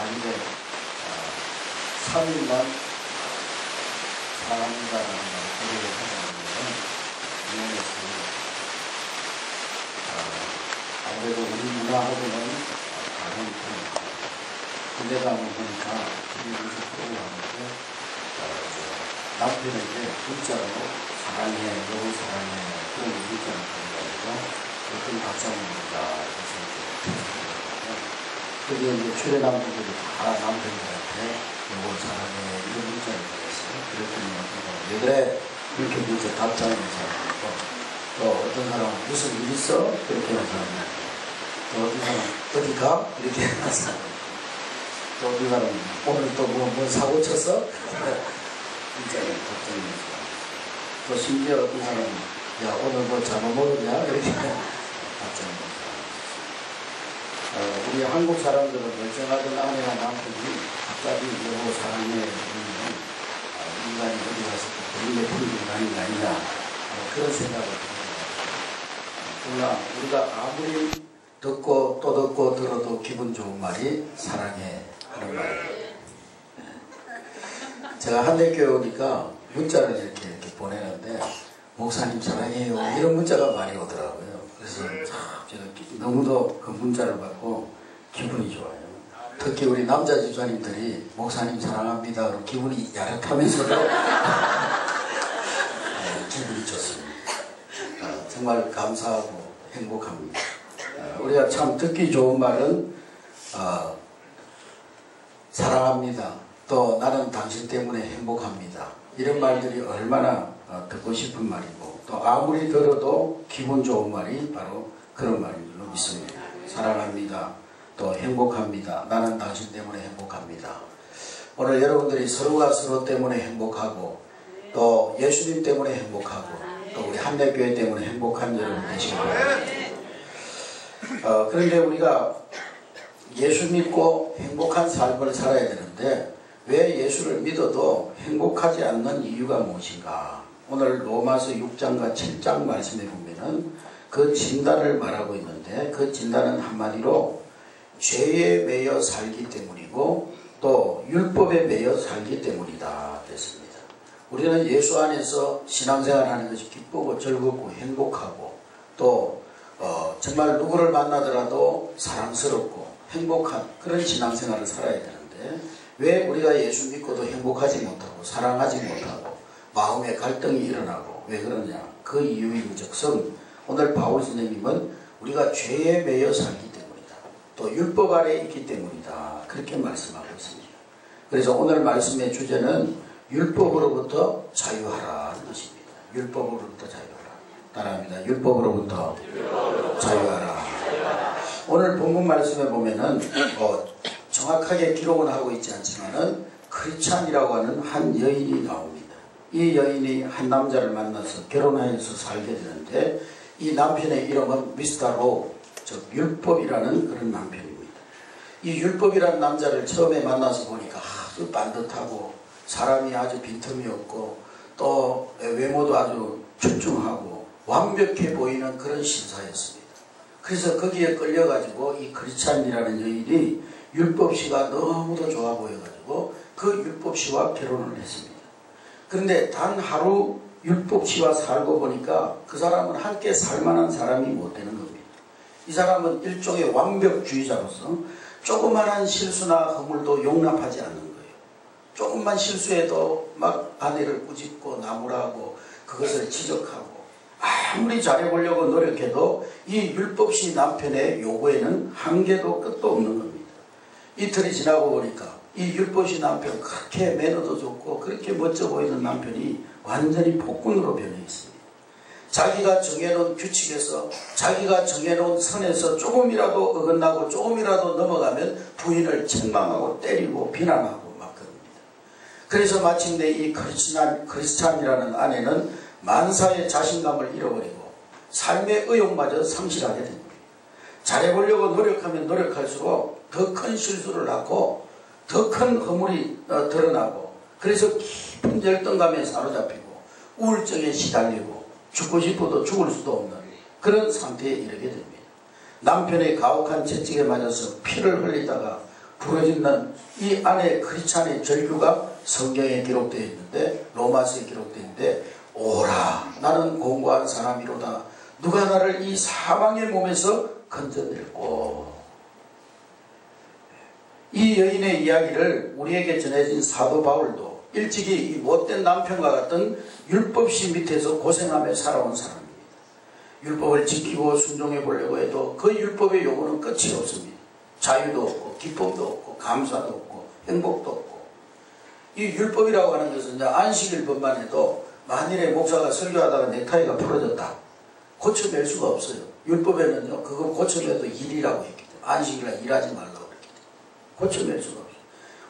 하는데 3일만 사랑한다라는 말을 고백을 하자면 이해했습니다. 아무래도 우리 문화하고는 다른 편입니다. 군대 가면 보니까 TV에서 프로그램인데 남편에게 문자로 사랑해, 너무 사랑해 그런 문자를 보내가지고 어떤 답장입니다. 그래서 거기에 이제 출연남들이 다 남편들한테 너무 사랑해 이런 문자를 보냈어요. 그랬더니 어떤 사람 왜 그래? 이렇게 문자 답장을 잘하고 또 어떤 사람은 무슨 일 있어? 그렇게 하는 사람이 또 어떤 사람은 어디 가? 이렇게 하는 사람 또 어떤 사람은 오늘 또 뭐 사고 쳤어? 문자를 답장을 했어요. 또 심지어 어떤 사람은 야 오늘 뭐 잡아 먹었냐? 이렇게 답장을 했어요. 우리 한국 사람들은 멀쩡하던 아내와 남편이 갑자기 여보 사랑해 이러면 인간이 어디 가서 그런 게 풀리는 거 아니냐 그런 생각을 합니다. 그러나 우리가 아무리 듣고 또 듣고 들어도 기분 좋은 말이 사랑해 하는 말이에요. 제가 한대교회 오니까 문자를 이렇게 보내는데 목사님 사랑해요 이런 문자가 많이 오더라고요. 그래서 제가 너무도 그 문자를 받고 기분이 좋아요. 특히 우리 남자 집사님들이 목사님 사랑합니다 그럼 기분이 야릇하면서도 기분이 좋습니다. 정말 감사하고 행복합니다. 우리가 참 듣기 좋은 말은 사랑합니다. 또 나는 당신 때문에 행복합니다. 이런 말들이 얼마나 듣고 싶은 말이고 또 아무리 들어도 기분 좋은 말이 바로 그런 말인 줄로 믿습니다. 사랑합니다. 또 행복합니다. 나는 당신 때문에 행복합니다. 오늘 여러분들이 서로가 서로 때문에 행복하고 또 예수님 때문에 행복하고 또 우리 한대교회 때문에 행복한 여러분 되시기 바랍니다. 그런데 우리가 예수 믿고 행복한 삶을 살아야 되는데 왜 예수를 믿어도 행복하지 않는 이유가 무엇인가? 오늘 로마서 6장과 7장 말씀에 보면은 그 진단을 말하고 있는데 그 진단은 한마디로 죄에 매여 살기 때문이고 또 율법에 매여 살기 때문이다 됐습니다. 우리는 예수 안에서 신앙생활하는 것이 기쁘고 즐겁고 행복하고 또 정말 누구를 만나더라도 사랑스럽고 행복한 그런 신앙생활을 살아야 되는데 왜 우리가 예수 믿고도 행복하지 못하고 사랑하지 못하고 마음의 갈등이 일어나고 왜 그러냐? 그 이유인즉슨 오늘 바울 선생님은 우리가 죄에 매여 살기 때문이다. 또 율법 아래 있기 때문이다. 그렇게 말씀하고 있습니다. 그래서 오늘 말씀의 주제는 율법으로부터 자유하라는 것입니다. 율법으로부터 자유하라. 따라합니다. 율법으로부터 자유하라. 오늘 본문 말씀에 보면은 정확하게 기록은 하고 있지 않지만은 크리스찬이라고 하는 한 여인이 나옵니다. 이 여인이 한 남자를 만나서 결혼하여서 살게 되는데 이 남편의 이름은 미스터 로, 즉 율법이라는 그런 남편입니다. 이 율법이라는 남자를 처음에 만나서 보니까 아주 반듯하고 사람이 아주 빈틈이 없고 또 외모도 아주 출중하고 완벽해 보이는 그런 신사였습니다. 그래서 거기에 끌려가지고 이 크리스찬이라는 여인이 율법씨가 너무도 좋아 보여가지고 그 율법씨와 결혼을 했습니다. 그런데 단 하루 율법씨와 살고 보니까 그 사람은 함께 살만한 사람이 못 되는 겁니다. 이 사람은 일종의 완벽주의자로서 조그만한 실수나 허물도 용납하지 않는 거예요. 조금만 실수해도 막 아내를 꾸짖고 나무라고 그것을 지적하고 아무리 잘해보려고 노력해도 이 율법씨 남편의 요구에는 한계도 끝도 없는 겁니다. 이틀이 지나고 보니까 이 율법씨 남편 그렇게 매너도 좋고 그렇게 멋져 보이는 남편이 완전히 폭군으로 변해 있습니다. 자기가 정해놓은 규칙에서 자기가 정해놓은 선에서 조금이라도 어긋나고 조금이라도 넘어가면 부인을 책망하고 때리고 비난하고 막 그럽니다. 그래서 마침내 이 크리스찬이라는 아내는 만사의 자신감을 잃어버리고 삶의 의욕마저 상실하게 됩니다. 잘해보려고 노력하면 노력할수록 더 큰 실수를 낳고 더 큰 허물이 드러나고 그래서 깊은 열등감에 사로잡히고 우울증에 시달리고 죽고 싶어도 죽을 수도 없는 그런 상태에 이르게 됩니다. 남편의 가혹한 채찍에 맞아서 피를 흘리다가 부러지는 이 안에 크리스찬의 절규가 성경에 기록되어 있는데, 로마서에 기록되어 있는데, 오라 나는 공고한 사람이로다. 누가 나를 이 사망의 몸에서 건져낼꼬. 이 여인의 이야기를 우리에게 전해진 사도 바울도 일찍이 이 못된 남편과 같은 율법시 밑에서 고생하며 살아온 사람입니다. 율법을 지키고 순종해 보려고 해도 그 율법의 요구는 끝이 없습니다. 자유도 없고 기쁨도 없고 감사도 없고 행복도 없고. 이 율법이라고 하는 것은 이제 안식일법만 해도 만일에 목사가 설교하다가 넥타이가 부러졌다, 고쳐낼 수가 없어요. 율법에는요 그거 고쳐내도 일이라고 했기 때문에, 안식일날 일하지 말라고 그랬기 때문에 고쳐낼 수가 없어요.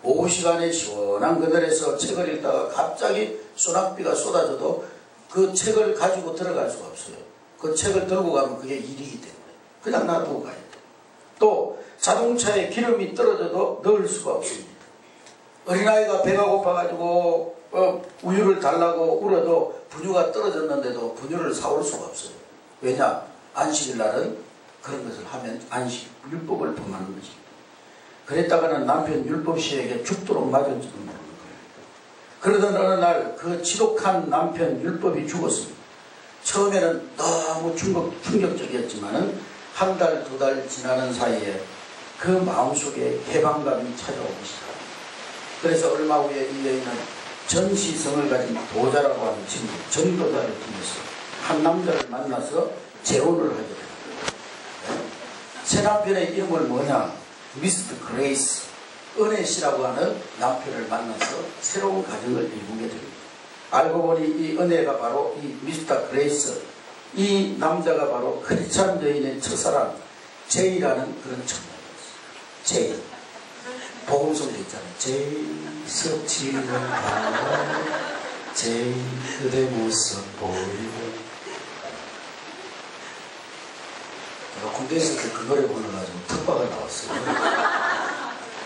오후 시간에 시원한 그늘에서 책을 읽다가 갑자기 소낙비가 쏟아져도 그 책을 가지고 들어갈 수가 없어요. 그 책을 들고 가면 그게 일이기 때문에 그냥 놔두고 가야 돼요. 또 자동차에 기름이 떨어져도 넣을 수가 없습니다. 어린아이가 배가 고파가지고 우유를 달라고 울어도 분유가 떨어졌는데도 분유를 사올 수가 없어요. 왜냐? 안식일날은 그런 것을 하면 안식 율법을 범하는 것입니다. 그랬다가는 남편 율법시에게 죽도록 맞은 줄은 모르는 거예요. 그러던 어느 날 그 지독한 남편 율법이 죽었습니다. 처음에는 너무 충격적이었지만은 한 달, 두 달 지나는 사이에 그 마음속에 해방감이 찾아오기 시작합니다. 그래서 얼마 후에 이 여인은 전시성을 가진 도자라고 하는 친구, 전도자를 통해서 한 남자를 만나서 재혼을 하게 됩니다. 새 남편의 이름을 뭐냐? 미스터 그레이스, 은혜씨라고 하는 남편을 만나서 새로운 가정을 이루게 됩니다. 알고 보니 이 은혜가 바로 이 미스터 그레이스, 이 남자가 바로 크리스찬 여인의 첫사랑 제이라는 그런 청년이었어요. 제이. 복음성도 있잖아요. 제이 스치는 바람, 제이 그대 모습 보이고. 제가 군대 있을 때 그 노래 불러가지고 특박을 나왔어요.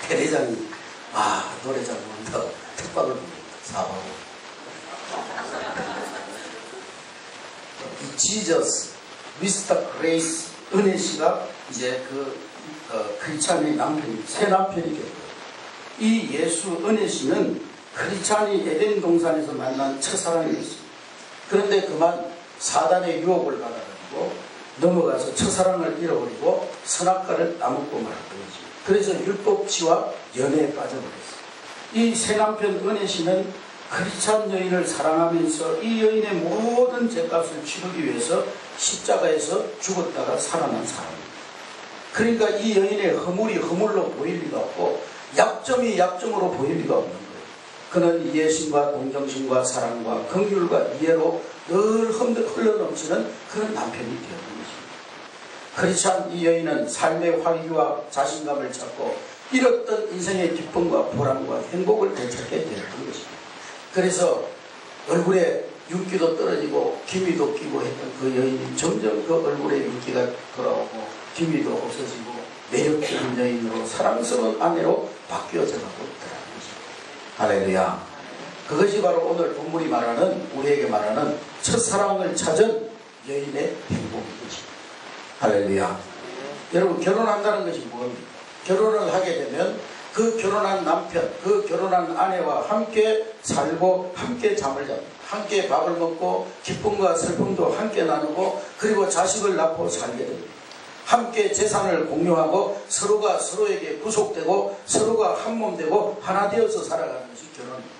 대대장이 노래장 부른다 특박을 부릅니다. 4박으로. 이 지저스, 미스터 그레이스, 은혜씨가 이제 크리스찬의 남편이, 새 남편이 됐고요. 이 예수 은혜씨는 크리스찬이 에덴 동산에서 만난 첫사랑이었습니다. 그런데 그만 사단의 유혹을 받아가지고 넘어가서 첫사랑을 잃어버리고 선악과를 따먹고 말았던 것입니다. 그래서 율법치와 연애에 빠져버렸어요. 이 새 남편 은혜씨는 크리스찬 여인을 사랑하면서 이 여인의 모든 죄값을 치르기 위해서 십자가에서 죽었다가 살아난 사람입니다. 그러니까 이 여인의 허물이 허물로 보일 리가 없고 약점이 약점으로 보일 리가 없는 거예요. 그는 이해심과 동정심과 사랑과 긍휼과 이해로 늘 흘러넘치는 그런 남편이 되었던 것입니다. 크리스찬 이 여인은 삶의 활기와 자신감을 찾고 잃었던 인생의 기쁨과 보람과 행복을 되찾게 되었던 것입니다. 그래서 얼굴에 윤기도 떨어지고 기미도 끼고 했던 그 여인이 점점 그 얼굴에 윤기가 돌아오고 기미도 없어지고 매력적인 여인으로 사랑스러운 아내로 바뀌어져 가고 있다는 것입니다. 할렐루야. 그것이 바로 오늘 본문이 말하는, 우리에게 말하는 첫사랑을 찾은 여인의 행복인 것입니다. 할렐루야. 여러분, 결혼한다는 것이 뭡니까? 결혼을 하게 되면 그 결혼한 남편, 그 결혼한 아내와 함께 살고 함께 잠을 잡니다. 함께 밥을 먹고 기쁨과 슬픔도 함께 나누고 그리고 자식을 낳고 살게 됩니다. 함께 재산을 공유하고 서로가 서로에게 구속되고 서로가 한몸되고 하나 되어서 살아가는 것이 결혼입니다.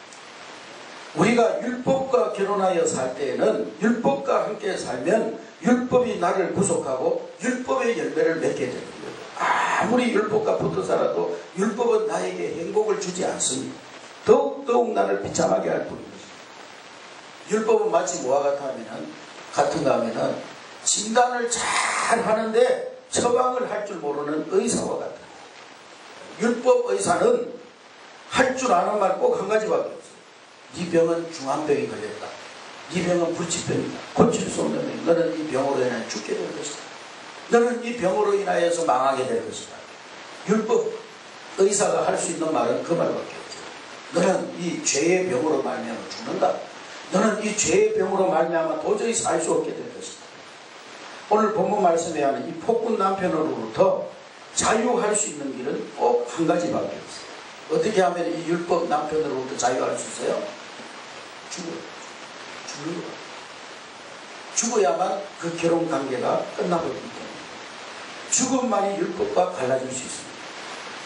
우리가 율법과 결혼하여 살 때에는 율법과 함께 살면 율법이 나를 구속하고 율법의 열매를 맺게 되는 거예요. 아무리 율법과 붙어 살아도 율법은 나에게 행복을 주지 않습니다. 더욱 나를 비참하게 할 뿐입니다. 율법은 마치 뭐와 같은가 하면은 진단을 잘 하는데 처방을 할 줄 모르는 의사와 같아요. 율법 의사는 할 줄 아는 말 꼭 한 가지밖에 없어요. 네 병은 중환병이 걸렸다. 네 병은 불치병이다. 고칠 수 없는 병. 너는 이 병으로 인해 죽게 될 것이다. 너는 이 병으로 인하여서 망하게 될 것이다. 율법 의사가 할 수 있는 말은 그 말밖에 없어요. 너는 이 죄의 병으로 말미암아 죽는다. 너는 이 죄의 병으로 말미암아 도저히 살 수 없게 될 것이다. 오늘 본문 말씀에 하는 이 폭군 남편으로부터 자유할 수 있는 길은 꼭 한 가지밖에 없어요. 어떻게 하면 이 율법 남편으로부터 자유할 수 있어요? 죽어요. 죽는 거예요. 죽어야만 그 결혼 관계가 끝나버리기 때문에. 죽음만이 율법과 갈라질 수 있습니다.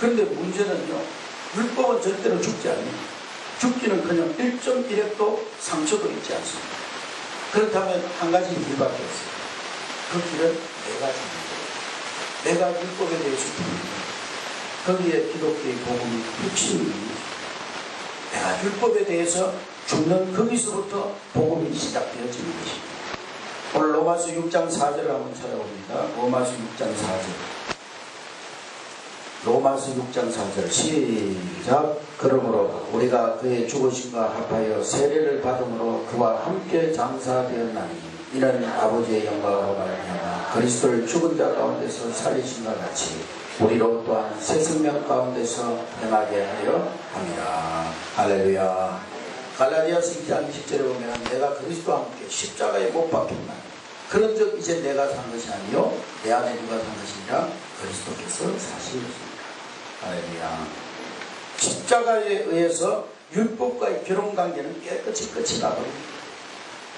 그런데 문제는요, 율법은 절대로 죽지 않습니다. 죽기는 그냥 1.1핵도 상처도 있지 않습니다. 그렇다면 한 가지 길밖에 없어요. 그 길은 내가 죽는 거예요. 내가 율법에 대해서 죽는 거예요. 거기에 기독교의 복음이 핵심이 있는 거죠. 내가 율법에 대해서 죽는 거기서부터 복음이 시작되어지는 것입니다. 오늘 로마서 6장 4절을 한번 찾아봅니다. 로마서 6장 4절. 로마서 6장 4절 시작. 그러므로 우리가 그의 죽으심과 합하여 세례를 받음으로 그와 함께 장사되었나니 이는 아버지의 영광으로 말미암아 그리스도를 죽은 자 가운데서 살리신과 같이 우리로 또한 새 생명 가운데서 행하게 하려 함이라. 할렐루야. 갈라디아서 2장 20절에 보면 내가 그리스도와 함께 십자가에 못 박혔나니 그런 적 이제 내가 산 것이 아니요 내 안에 누가 산 것이니라 그리스도께서 사신 것입니다. 할렐루야. 십자가에 의해서 율법과의 결혼관계는 깨끗이 끝이 나버립니다.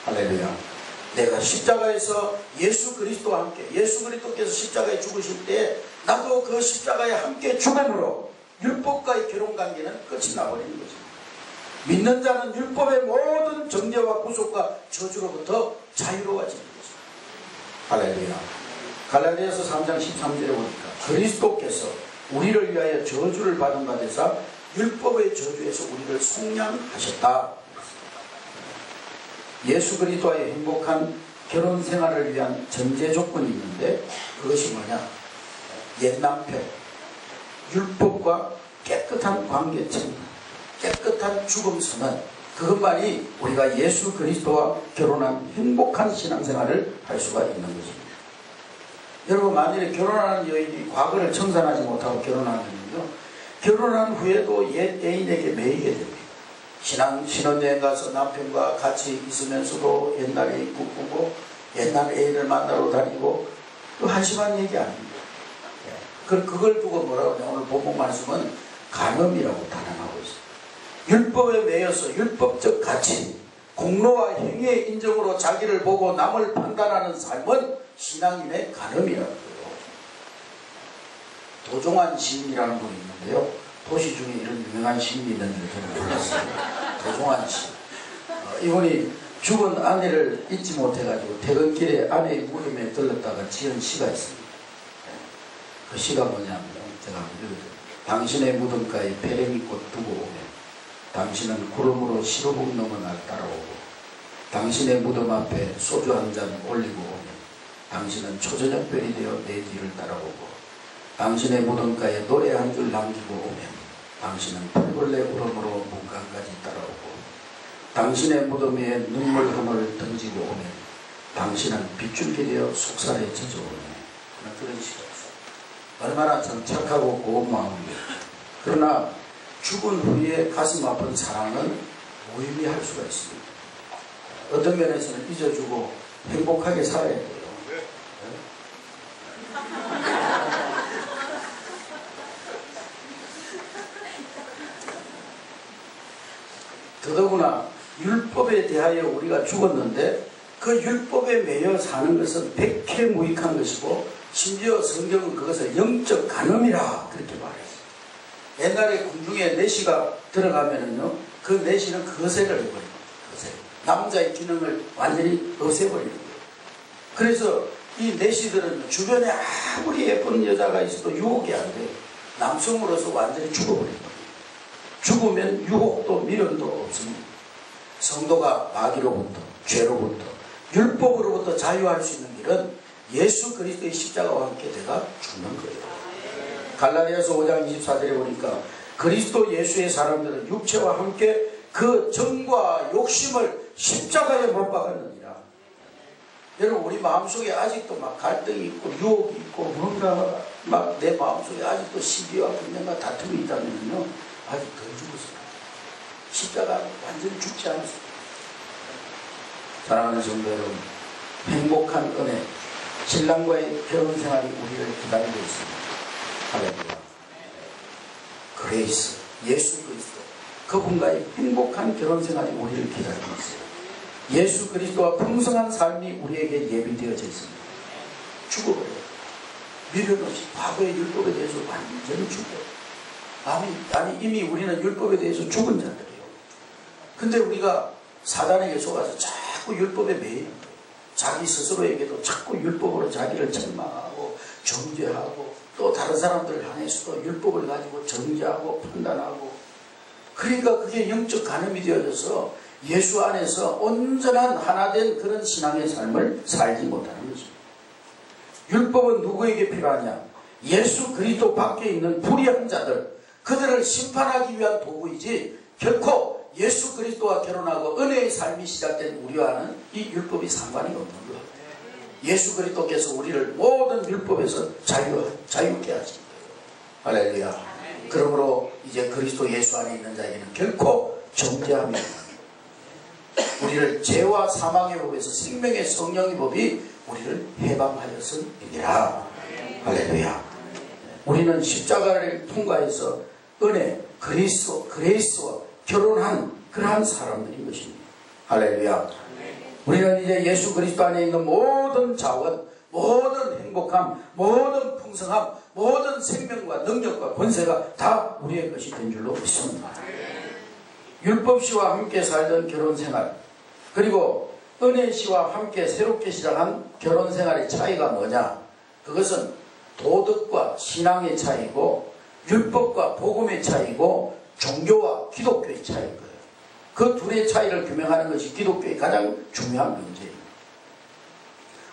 할렐루야. 내가 십자가에서 예수 그리스도와 함께 예수 그리스도께서 십자가에 죽으실 때 나도 그 십자가에 함께 죽음으로 율법과의 결혼관계는 끝이 나버리는 거죠. 믿는 자는 율법의 모든 정죄와 구속과 저주로부터 자유로워지는 거죠. 할렐루야. 갈라디아서 3장 13절에 보니까 그리스도께서 우리를 위하여 저주를 받은 바 되사 율법의 저주에서 우리를 속량하셨다. 예수 그리스도와의 행복한 결혼 생활을 위한 전제 조건이 있는데 그것이 뭐냐? 옛 남편, 율법과 깨끗한 관계청, 깨끗한 죽음 선언, 그것만이 우리가 예수 그리스도와 결혼한 행복한 신앙생활을 할 수가 있는 것입니다. 여러분, 만일에 결혼하는 여인이 과거를 청산하지 못하고 결혼하면요, 결혼한 후에도 옛 애인에게 매이게 됩니다. 신혼여행 가서 남편과 같이 있으면서도 옛날 애인 꿈꾸고 옛날 애인을 만나러 다니고 또 한심한 얘기 아닙니다. 그걸 두고 뭐라고 하냐, 오늘 본문 말씀은 간음이라고 단언하고 있습니다. 율법에 매여서 율법적 가치, 공로와 행위의 인정으로 자기를 보고 남을 판단하는 삶은 신앙인의 간음이라고요. 도종환 시인이라는 분이 있는데요. 도시 중에 이런 유명한 시인이 있는지 저는 몰랐어요. 도종환 시. 이분이 죽은 아내를 잊지 못해가지고 퇴근길에 아내의 무덤에 들렀다가 지은 시가 있습니다. 그 시가 뭐냐면 제가 한번 읽어드릴게요. 당신의 무덤가에 페레미꽃 두고 오면 당신은 구름으로 시루국 넘어 날 따라오고 당신의 무덤 앞에 소주 한 잔 올리고 오면 당신은 초저녁별이 되어 내 뒤를 따라오고 당신의 무덤가에 노래 한 줄 남기고 오면 당신은 풀벌레 울음으로 문간까지 따라오고 당신의 무덤 위에 눈물 흐물을 던지고 오면 당신은 빗줄기 되어 속살에 젖어오네. 그런 시가 있어요. 얼마나 참 착하고 고운 마음입니다. 그러나 죽은 후에 가슴 아픈 사랑은 무의미할 수가 있습니다. 어떤 면에서는 잊어주고 행복하게 살아야 돼요. 더더구나 율법에 대하여 우리가 죽었는데 그 율법에 매여 사는 것은 백해무익한 것이고 심지어 성경은 그것을 영적 간음이라 그렇게 말했어요. 옛날에 궁중에 내시가 들어가면은요, 그 내시는 거세를 해버리는 거예요. 거세. 남자의 기능을 완전히 없애버리는 거예요. 그래서 이 내시들은 주변에 아무리 예쁜 여자가 있어도 유혹이 안 돼요. 남성으로서 완전히 죽어버리는 거예요. 죽으면 유혹도 미련도 없습니다. 성도가 마귀로부터, 죄로부터, 율법으로부터 자유할 수 있는 길은 예수 그리스도의 십자가와 함께 내가 죽는 거예요. 갈라디아서 5장 24절에 보니까 그리스도 예수의 사람들은 육체와 함께 그 정과 욕심을 십자가에 못 박았느니라. 여러분, 우리 마음속에 아직도 막 갈등이 있고 유혹이 있고 뭔가 막 내 마음속에 아직도 시비와 분쟁과 다툼이 있다면요, 아직 덜 죽었어요. 십자가 완전히 죽지 않았어요. 사랑하는 성도 여러분, 행복한 은혜, 신랑과의 결혼 생활이 우리를 기다리고 있습니다. 할렐루야. 그레이스, 예수 그리스도, 그분과의 행복한 결혼 생활이 우리를 기다리고 있어요. 예수 그리스도와 풍성한 삶이 우리에게 예비되어져 있습니다. 죽어버려요. 미련 없이 과거의 율법에 대해서 완전히 죽어요. 아니 이미 우리는 율법에 대해서 죽은 자들이에요. 근데 우리가 사단에게 속아서 자꾸 율법에 매이는 거예요. 자기 스스로에게도 자꾸 율법으로 자기를 책망하고 정죄하고 또 다른 사람들을 향해서도 율법을 가지고 정죄하고 판단하고, 그러니까 그게 영적 간음이 되어져서 예수 안에서 온전한 하나된 그런 신앙의 삶을 살지 못하는 것입니다. 율법은 누구에게 필요하냐? 예수 그리스도 밖에 있는 불의한 자들, 그들을 심판하기 위한 도구이지 결코 예수 그리스도와 결혼하고 은혜의 삶이 시작된 우리와는 이 율법이 상관이 없는 거예요. 예수 그리스도께서 우리를 모든 율법에서 자유케 하신 거예요. 할렐루야. 그러므로 이제 그리스도 예수 안에 있는 자에게는 결코 정죄함이 없는, 우리를 죄와 사망의 법에서 생명의 성령의 법이 우리를 해방하였음이니라. 할렐루야. 우리는 십자가를 통과해서 은혜, 그리스도와 결혼한 그러한 사람들인 것입니다. 할렐루야. 우리는 이제 예수 그리스도 안에 있는 모든 자원, 모든 행복함, 모든 풍성함, 모든 생명과 능력과 권세가 다 우리의 것이 된 줄로 믿습니다. 율법시와 함께 살던 결혼생활, 그리고 은혜시와 함께 새롭게 시작한 결혼생활의 차이가 뭐냐? 그것은 도덕과 신앙의 차이고, 율법과 복음의 차이고, 종교와 기독교의 차이인 거예요. 그 둘의 차이를 규명하는 것이 기독교의 가장 중요한 문제입니다.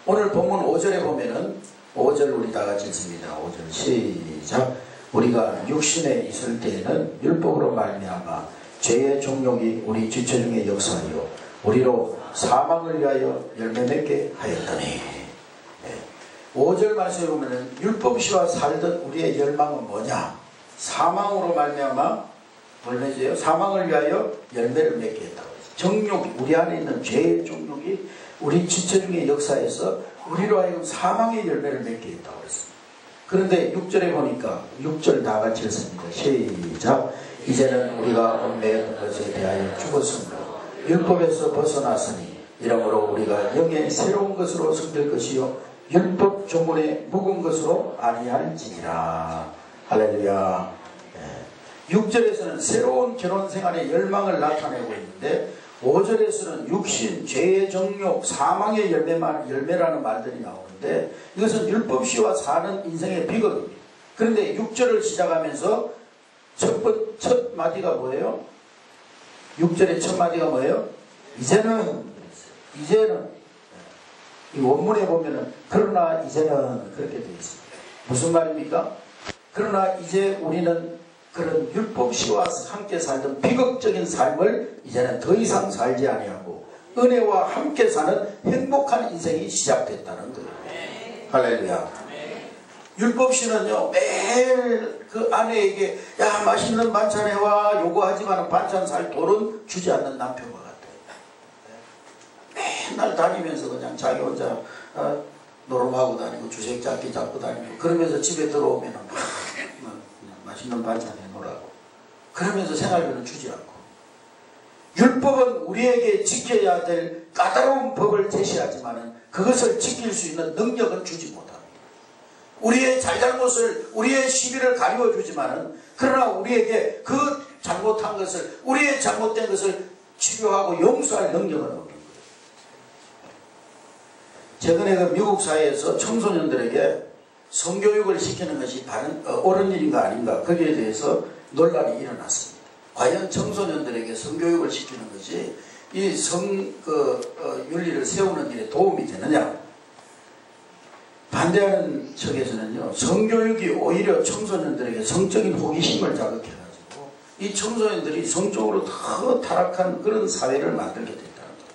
오늘 본문 5절에 보면은, 5절 우리 다 같이 읽습니다. 5절 시작. 우리가 육신에 있을 때에는 율법으로 말미암아 죄의 종욕이 우리 지체 중에 역사하여 우리로 사망을 위하여 열매 맺게 하였더니. 5절 말씀에 보면은 율법시와 살던 우리의 열망은 뭐냐? 사망으로 말미암아 뭘 맺어요? 사망을 위하여 열매를 맺게 했다고 했어요. 정욕이, 우리 안에 있는 죄의 종욕이 우리 지체 중에 역사에서 우리로 하여금 사망의 열매를 맺게 했다고 했어요. 그런데 6절에 보니까, 6절 다 같이 읽습니다. 시작. 이제는 우리가 얽매였던 것에 대하여 죽었으므로 율법에서 벗어났으니 이러므로 우리가 영의 새로운 것으로 성될 것이요 율법 조문에 묵은 것으로 아니할지니라. 할렐루야. 6절에서는 새로운 결혼생활의 열망을 나타내고 있는데, 5절에서는 육신, 죄의 정욕, 사망의 열매라는 말들이 나오는데, 이것은 율법시와 사는 인생의 비극입니다. 그런데 6절을 시작하면서 첫 마디가 뭐예요? 6절의 첫 마디가 뭐예요? 이제는 이 원문에 보면은 그러나 이제는 그렇게 되어 있습니다. 무슨 말입니까? 그러나 이제 우리는 그런 율법시와 함께 살던 비극적인 삶을 이제는 더 이상 살지 아니하고 은혜와 함께 사는 행복한 인생이 시작됐다는 거예요. 할렐루야. 율법시는요, 매일 그 아내에게 야 맛있는 반찬 해와 요구하지만 반찬 살 돈은 주지 않는 남편과 같아요. 맨날 다니면서 그냥 자기 혼자 노름하고 다니고 주색잡기 잡고 다니고, 그러면서 집에 들어오면 맛있는 반찬 해놓으라고, 그러면서 생활비는 주지 않고. 율법은 우리에게 지켜야 될 까다로운 법을 제시하지만 그것을 지킬 수 있는 능력은 주지 못합니다. 우리의 잘잘못을, 우리의 시비를 가리워주지만 그러나 우리에게 그 잘못한 것을, 우리의 잘못된 것을 치료하고 용서할 능력은 없는 거예요. 최근에 그 미국 사회에서 청소년들에게 성교육을 시키는 것이 옳은 일인가 아닌가, 거기에 대해서 논란이 일어났습니다. 과연 청소년들에게 성교육을 시키는 것이 이 윤리를 세우는 일에 도움이 되느냐? 반대하는 측에서는요, 성교육이 오히려 청소년들에게 성적인 호기심을 자극해가지고 이 청소년들이 성적으로 더 타락한 그런 사회를 만들게 됐다는 거예요.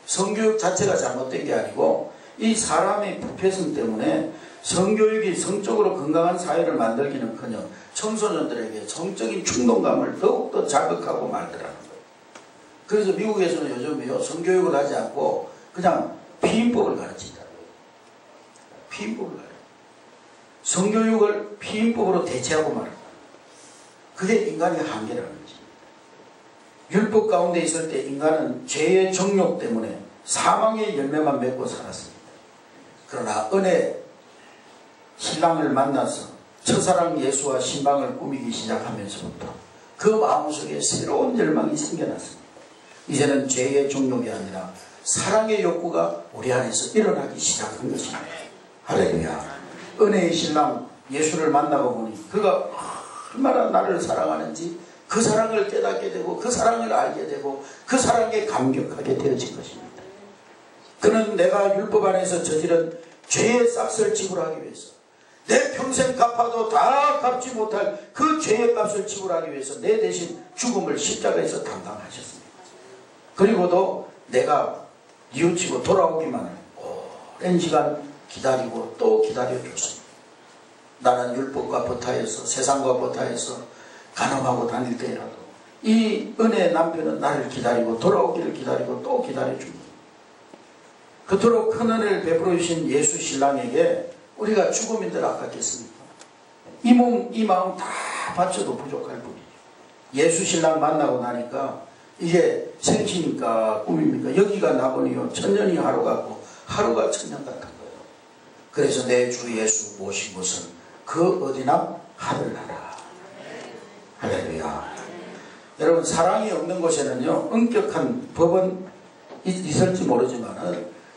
성교육 자체가 잘못된 게 아니고 이 사람의 부패성 때문에 성교육이 성적으로 건강한 사회를 만들기는커녕 청소년들에게 성적인 충동감을 더욱더 자극하고 만들라는 거예요. 그래서 미국에서는 요즘에요, 성교육을 하지 않고 그냥 피임법을 가르친다. 피임법을 가르쳐. 성교육을 피임법으로 대체하고 말합니다. 그게 인간의 한계라는 거지. 율법 가운데 있을 때 인간은 죄의 정욕 때문에 사망의 열매만 맺고 살았습니다. 그러나 은혜 신랑을 만나서 첫사랑 예수와 신방을 꾸미기 시작하면서부터 그 마음속에 새로운 열망이 생겨났습니다. 이제는 죄의 정욕이 아니라 사랑의 욕구가 우리 안에서 일어나기 시작한 것입니다. 할렐루야. 은혜의 신랑 예수를 만나고 보니 그가 얼마나 나를 사랑하는지 그 사랑을 깨닫게 되고 그 사랑을 알게 되고 그 사랑에 감격하게 되어진 것입니다. 그는 내가 율법 안에서 저지른 죄의 싹을 지불하기 위해서 내 평생 갚아도 다 갚지 못할 그 죄의 값을 지불하기 위해서 내 대신 죽음을 십자가에서 담당하셨습니다. 그리고도 내가 뉘우치고 돌아오기만을 오랜 시간 기다리고 또 기다려줬습니다. 나는 율법과 버타에서 세상과 버타에서 간음하고 다닐 때라도 이 은혜의 남편은 나를 기다리고 돌아오기를 기다리고 또 기다려줍니다. 그토록 큰 은혜를 베풀어 주신 예수 신랑에게 우리가 죽음인들 아깝겠습니까? 이 몸, 이 마음 다 바쳐도 부족할 뿐이죠. 예수 신랑 만나고 나니까 이게 생시니까 꿈입니까? 여기가 나보니요 천년이 하루 같고 하루가 천년 같은 거예요. 그래서 내 주 예수 모신 곳은 그 어디나 하늘나라. 할렐루야. 여러분 사랑이 없는 곳에는요 엄격한 법은 있을지 모르지만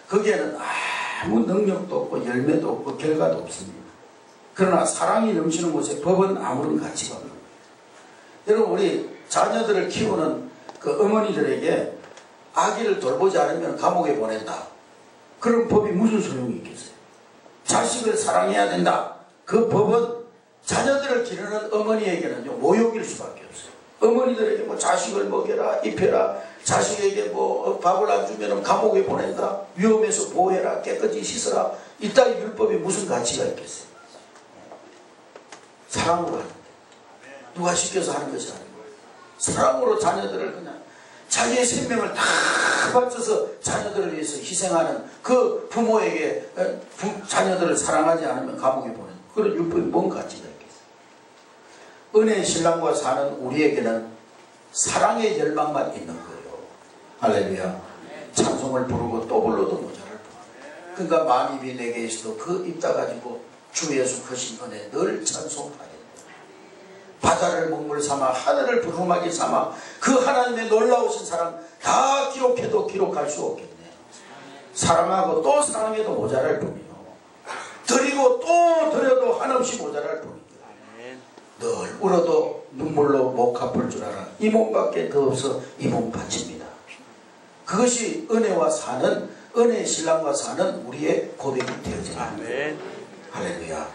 거기에는 아무 능력도 없고 열매도 없고 결과도 없습니다. 그러나 사랑이 넘치는 곳에 법은 아무런 가치가 없는 거예요. 여러분 우리 자녀들을 키우는 그 어머니들에게 아기를 돌보지 않으면 감옥에 보낸다. 그런 법이 무슨 소용이 있겠어요? 자식을 사랑해야 된다. 그 법은 자녀들을 기르는 어머니에게는요 모욕일 수밖에 없어요. 어머니들에게 뭐 자식을 먹여라 입혀라 자식에게 뭐 밥을 안 주면 감옥에 보낸다 위험해서 보호해라 깨끗이 씻어라 이따위 율법이 무슨 가치가 있겠어요? 사랑으로 하는데 누가 시켜서 하는 것이 아니고 사랑으로 자녀들을 그냥 자기의 생명을 다 바쳐서 자녀들을 위해서 희생하는 그 부모에게 자녀들을 사랑하지 않으면 감옥에 보낸다. 그런 율법이 뭔 가치가 있겠어요? 은혜의 신랑과 사는 우리에게는 사랑의 열망만 있는 거예요. 할렐루야. 찬송을 부르고 또 불러도 모자랄 뿐. 그러니까 만입이 내게 있어도 그 입다 가지고 주 예수 크신 은혜 늘 찬송하겠다. 바다를 먹물 삼아 하늘을 부루마기 삼아 그 하나님의 놀라우신 사랑 다 기록해도 기록할 수 없겠네요. 사랑하고 또 사랑해도 모자랄 뿐이요. 드리고 또 드려도 한없이 모자랄 뿐입니다. 늘 울어도 눈물로 못 갚을 줄 알아. 이 몸밖에 더 없어 이 몸 바칩니다. 그것이 은혜와 사는 은혜의 신랑과 사는 우리의 고백이 되어져야 합니다. 할렐루야.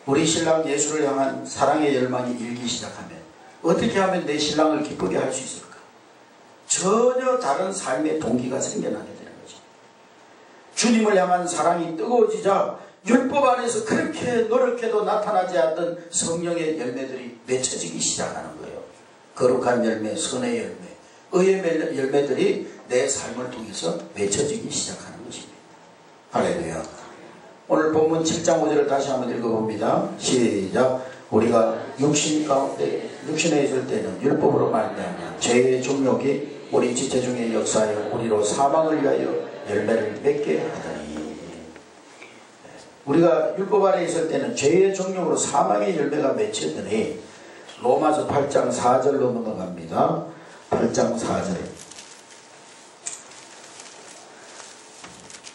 우리 신랑 예수를 향한 사랑의 열망이 일기 시작하면 어떻게 하면 내 신랑을 기쁘게 할 수 있을까? 전혀 다른 삶의 동기가 생겨나게 되는 거죠. 주님을 향한 사랑이 뜨거워지자 율법 안에서 그렇게 노력해도 나타나지 않던 성령의 열매들이 맺혀지기 시작하는 거예요. 거룩한 열매, 선의 열매, 의의 열매들이 내 삶을 통해서 맺혀지기 시작하는 것입니다. 할렐루야. 오늘 본문 7장 5절을 다시 한번 읽어봅니다. 시작. 우리가 육신에 있을 때는 율법으로 말미암아 죄의 정욕이 우리 지체 중에 역사하여 우리로 사망을 위하여 열매를 맺게 하더니 우리가 율법 아래 있을 때는 죄의 정욕으로 사망의 열매가 맺혀더니 로마서 8장 4절로 넘어갑니다. 8장 4절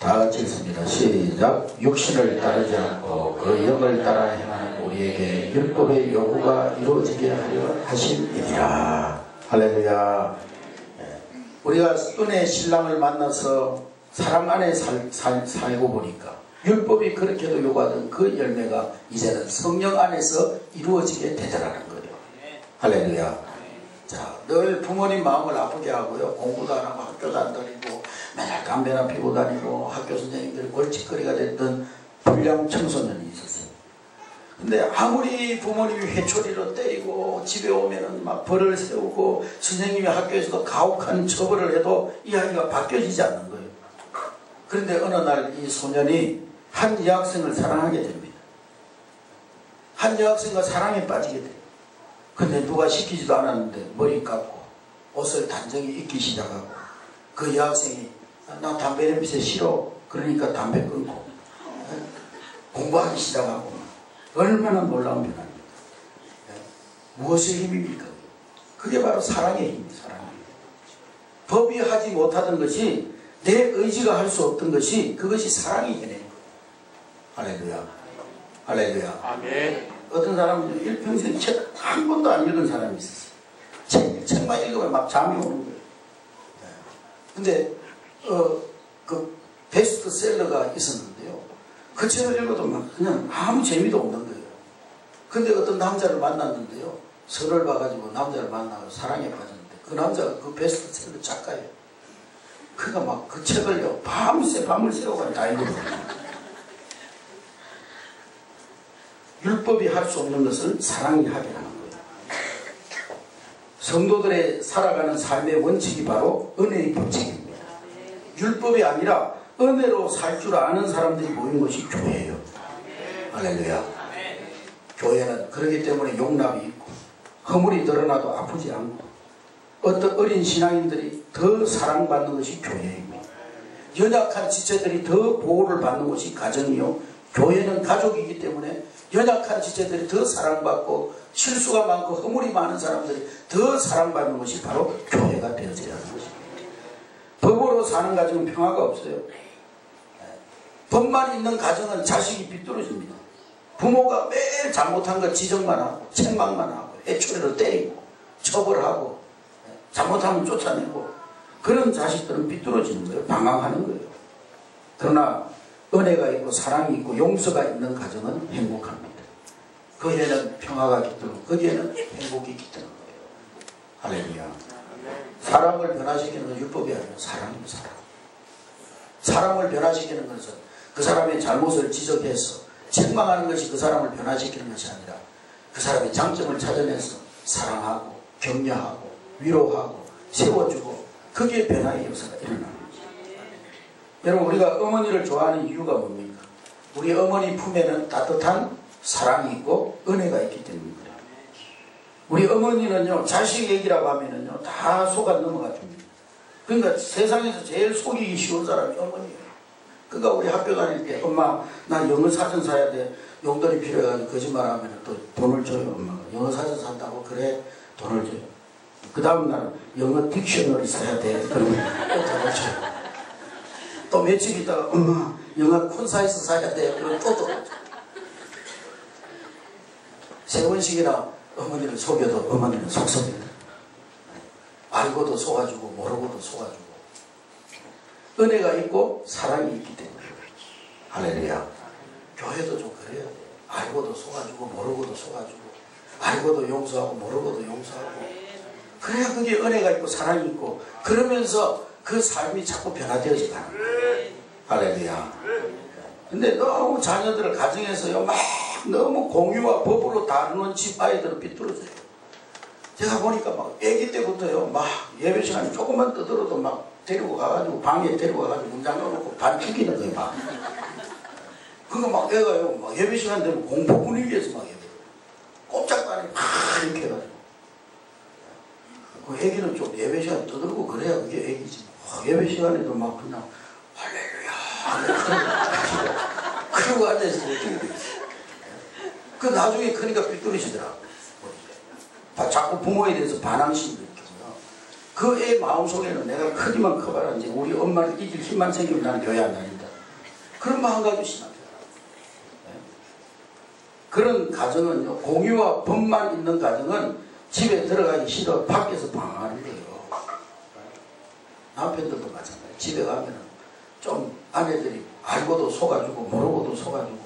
다 같이 읽습니다. 시작. 육신을 따르지 않고 그 영을 따라 행하는 우리에게 율법의 요구가 이루어지게 하려 하심이니라. 할렐루야. 우리가 은혜의 신랑을 만나서 사랑 안에 살고 보니까 율법이 그렇게도 요구하던 그 열매가 이제는 성령 안에서 이루어지게 되더라는 거예요. 할렐루야. 자, 늘 부모님 마음을 아프게 하고요. 공부도 안 하고 학교도 안 다니고 맨날 담배나 피고 다니고 학교 선생님들이 골칫거리가 됐던 불량 청소년이 있었어요. 근데 아무리 부모님이 회초리로 때리고 집에 오면은 막 벌을 세우고 선생님이 학교에서도 가혹한 처벌을 해도 이 아이가 바뀌어지지 않는 거예요. 그런데 어느 날 이 소년이 한 여학생을 사랑하게 됩니다. 한 여학생과 사랑에 빠지게 돼. 근데 누가 시키지도 않았는데 머리 깎고 옷을 단정히 입기 시작하고 그 여학생이 나 담배 냄새 싫어. 그러니까 담배 끊고 공부하기 시작하고 얼마나 놀라운 변화입니까? 무엇의 힘입니까? 그게 바로 사랑의 힘입니다. 사랑의 힘. 법이 하지 못하던 것이 내 의지가 할 수 없던 것이 그것이 사랑이 해내는 거예요. 할렐루야. 할렐루야. 아멘. 어떤 사람은 일평생 책 한 번도 안 읽은 사람이 있었어요. 책만 읽으면 막 잠이 오는 거예요. 근데 그 베스트셀러가 있었는데요. 그 책을 읽어도 막 그냥 아무 재미도 없는 거예요. 근데 어떤 남자를 만났는데요. 서를 봐가지고 남자를 만나서 사랑에 빠졌는데 그 남자가 그 베스트셀러 작가예요. 그가 막 그 책을요 밤을 새워가지고 다 읽어요. 율법이 할 수 없는 것을 사랑이 하게 하는 거예요. 성도들의 살아가는 삶의 원칙이 바로 은혜의 법칙입니다. 율법이 아니라 은혜로 살 줄 아는 사람들이 모인 것이 교회예요. 할렐루야. 교회는 그렇기 때문에 용납이 있고 허물이 드러나도 아프지 않고 어떤 어린 신앙인들이 더 사랑받는 것이 교회입니다. 연약한 지체들이 더 보호를 받는 것이 가정이요. 교회는 가족이기 때문에 연약한 지체들이 더 사랑받고 실수가 많고 허물이 많은 사람들이 더 사랑받는 것이 바로 교회가 되어져야 하는 것입니다. 법으로 사는 가정은 평화가 없어요. 법만 있는 가정은 자식이 비뚤어집니다. 부모가 매일 잘못한 것 지적만 하고 책망만 하고 애초에로 때리고 처벌하고 잘못하면 쫓아내고 그런 자식들은 비뚤어지는 거예요. 방황하는 거예요. 그러나 은혜가 있고 사랑이 있고 용서가 있는 가정은 행복합니다. 거기에는 평화가 깃들고 거기에는 행복이 깃드는 거예요. 할렐루야. 사람을 변화시키는 건 율법이 아니라 사랑입니다. 사랑. 사람을 변화시키는 것은 그 사람의 잘못을 지적해서 책망하는 것이 그 사람을 변화시키는 것이 아니라 그 사람의 장점을 찾아내서 사랑하고 격려하고 위로하고 세워주고 거기에 변화의 역사가 일어나는 거죠. 여러분 우리가 어머니를 좋아하는 이유가 뭡니까? 우리 어머니 품에는 따뜻한 사랑이 있고 은혜가 있기 때문입니다. 우리 어머니는요 자식 얘기라고 하면은요 다 속아 넘어가 줍니다. 그러니까 세상에서 제일 속이기 쉬운 사람이 어머니예요. 그러니까 우리 학교 다닐 때 엄마 나 영어 사전 사야 돼. 용돈이 필요해가지고 거짓말하면 또 돈을 줘요. 엄마가 영어 사전 산다고 그래 돈을 줘요. 그 다음 날은 영어 딕셔너리 사야 돼. 그러면 또 돈을 줘요. 또 며칠 있다가 엄마 영어 콘사이즈 사야 돼. 그러면 또 돈을 줘요. 세 번씩이나 어머니를 속여도 어머니는 속습니다. 알고도 속아주고 모르고도 속아주고 은혜가 있고 사랑이 있기 때문에 할렐루야. 교회도 좀 그래야 돼요. 알고도 속아주고 모르고도 속아주고 알고도 용서하고 모르고도 용서하고 그래야 그게 은혜가 있고 사랑이 있고 그러면서 그 삶이 자꾸 변화되어져 가는 거예요. 할렐루야. 근데 너무 자녀들을 가정에서요 막 너무 공유와 법으로 다루는 집 아이들은 삐뚤어져요. 제가 보니까 막 아기 때부터요 막 예배 시간에 조금만 떠들어도 막 데리고 가가지고 방에 데리고 가가지고 문 잠가놓고 반 죽이는 거예요 막. 그거 막 애가요 막 예배 시간 되면 공포 분위기에서 막 예배 꼼짝도 안 해 막 이렇게 해가지고 그 애기는 좀 예배 시간 떠들고 그래야 그게 애기지. 예배 시간에도 막 그냥 할렐루야 그러고 앉아있으면 어떻게 되겠어요. 그 나중에 크니까 삐뚤어지더라고. 자꾸 부모에 대해서 반항심도 있거든요. 그 애 마음속에는 내가 크기만 커봐라 이제 우리 엄마를 이길 힘만 생기면 나는 교회 안 다닌다. 그런 마음 가지고 신앙생활. 그런 가정은요 공유와 법만 있는 가정은 집에 들어가기 싫어 밖에서 방황하는 거예요. 남편들도 마찬가지예요. 집에 가면은 좀 아내들이 알고도 속아주고 모르고도 속아주고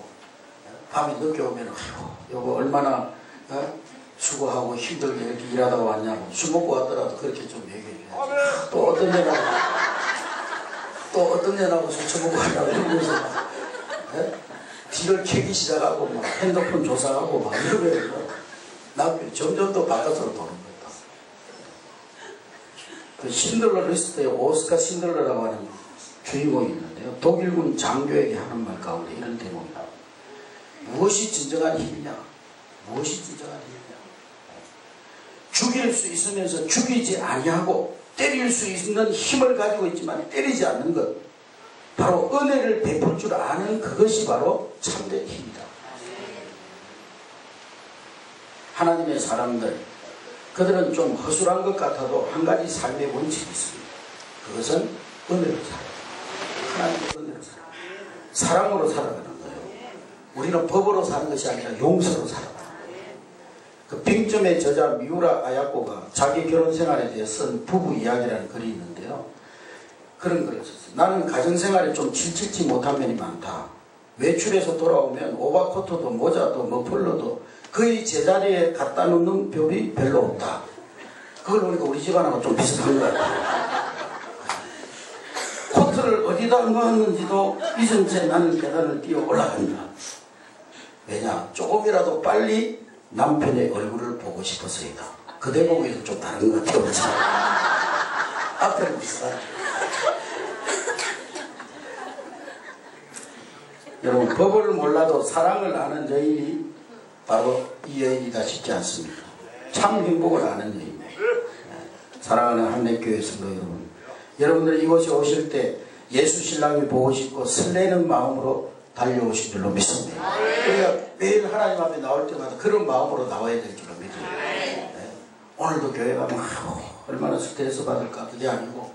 밤에 늦게 오면 아이고 여보 얼마나 수고하고 힘들게 이렇게 일하다가 왔냐고 술 먹고 왔더라도 그렇게 좀 얘기해야지. 또 어떤 년하고 술 처먹고 왔다고 이러면서 뒤를 캐기 시작하고 막 핸드폰 조사하고 막 이러면 남편이 점점 더 바깥으로 도는 거예요. 그 신들러 리스트에 오스카 신들러라고 하는 주인공이 있는데요. 독일군 장교에게 하는 말 가운데 이런 대목이 나옵니다. 무엇이 진정한 힘이냐? 무엇이 진정한 힘이냐? 죽일 수 있으면서 죽이지 아니하고 때릴 수 있는 힘을 가지고 있지만 때리지 않는 것, 바로 은혜를 베풀 줄 아는 그것이 바로 참된 힘이다. 하나님의 사람들, 그들은 좀 허술한 것 같아도 한 가지 삶의 원칙이 있습니다. 그것은 은혜로 살아요. 하나님의 은혜로 살아요. 사랑으로 살아가는 거예요. 우리는 법으로 사는 것이 아니라 용서로 살아가는 거예요. 그 빙점의 저자 미우라 아야코가 자기 결혼 생활에 대해 쓴 부부 이야기라는 글이 있는데요. 그런 글을 썼어요. 나는 가정생활에 좀 칠칠치 못한 면이 많다. 외출해서 돌아오면 오버코트도 모자도 머플러도 거의 제자리에 갖다 놓는 벽이 별로 없다. 그걸 보니까 우리 집안하고 좀 비슷한 것 같아요. 코트를 어디다 넣었는지도 잊은 채 나는 계단을 뛰어 올라간다. 왜냐? 조금이라도 빨리 남편의 얼굴을 보고 싶어서이다. 그 대목에서 좀 다른 것 같아요. 앞에는 비슷하다. 여러분, 법을 몰라도 사랑을 아는 여인이 바로 이 여인이다 싶지 않습니까? 참 행복을 아는 여인입니다. 사랑하는 한내교회 성도 여러분, 여러분들 이곳에 오실 때 예수 신랑이 보고 싶고 설레는 마음으로 달려오신 줄로 믿습니다. 우리가 매일 하나님 앞에 나올 때마다 그런 마음으로 나와야 될 줄로 믿어요. 네. 오늘도 교회 가면 얼마나 스트레스 받을까, 그게 아니고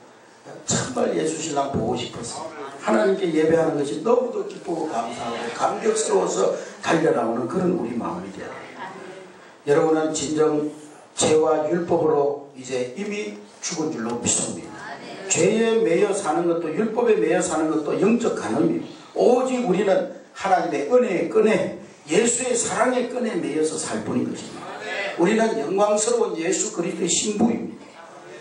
정말 예수 신랑 보고 싶어서 하나님께 예배하는 것이 너무도 기쁘고 감사하고 감격스러워서 달려나오는 그런 우리 마음이 돼요. 여러분은 진정 죄와 율법으로 이제 이미 죽은 줄로 믿습니다. 죄에 매여 사는 것도 율법에 매여 사는 것도 영적 간음이에요. 오직 우리는 하나님의 은혜의 끈에, 예수의 사랑의 끈에 매여서 살 뿐인 것입니다. 우리는 영광스러운 예수 그리스도의 신부입니다.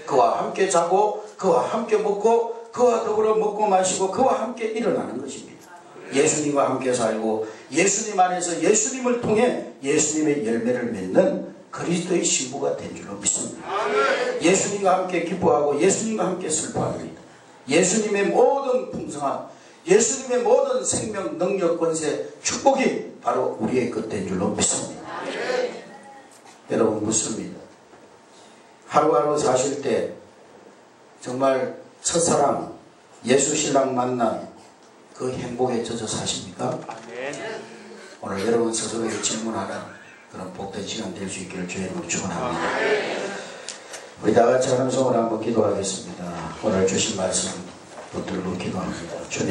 그와 함께 자고 그와 함께 먹고 그와 더불어 먹고 마시고 그와 함께 일어나는 것입니다. 예수님과 함께 살고 예수님 안에서 예수님을 통해 예수님의 열매를 맺는 그리스도의 신부가 된 줄로 믿습니다. 예수님과 함께 기뻐하고 예수님과 함께 슬퍼합니다. 예수님의 모든 풍성함, 예수님의 모든 생명, 능력, 권세, 축복이 바로 우리의 것 된 줄로 믿습니다. 여러분, 묻습니다. 하루하루 사실 때 정말 첫사랑 예수 신랑 만난 그 행복에 젖어 사십니까? 오늘 여러분 스스로에게 질문하는 그런 복된 시간 될 수 있기를 주의 이름으로 축원합니다. 우리 다 같이 하는 성을 한번 기도하겠습니다. 오늘 주신 말씀 붙들고 기도합니다. 주님.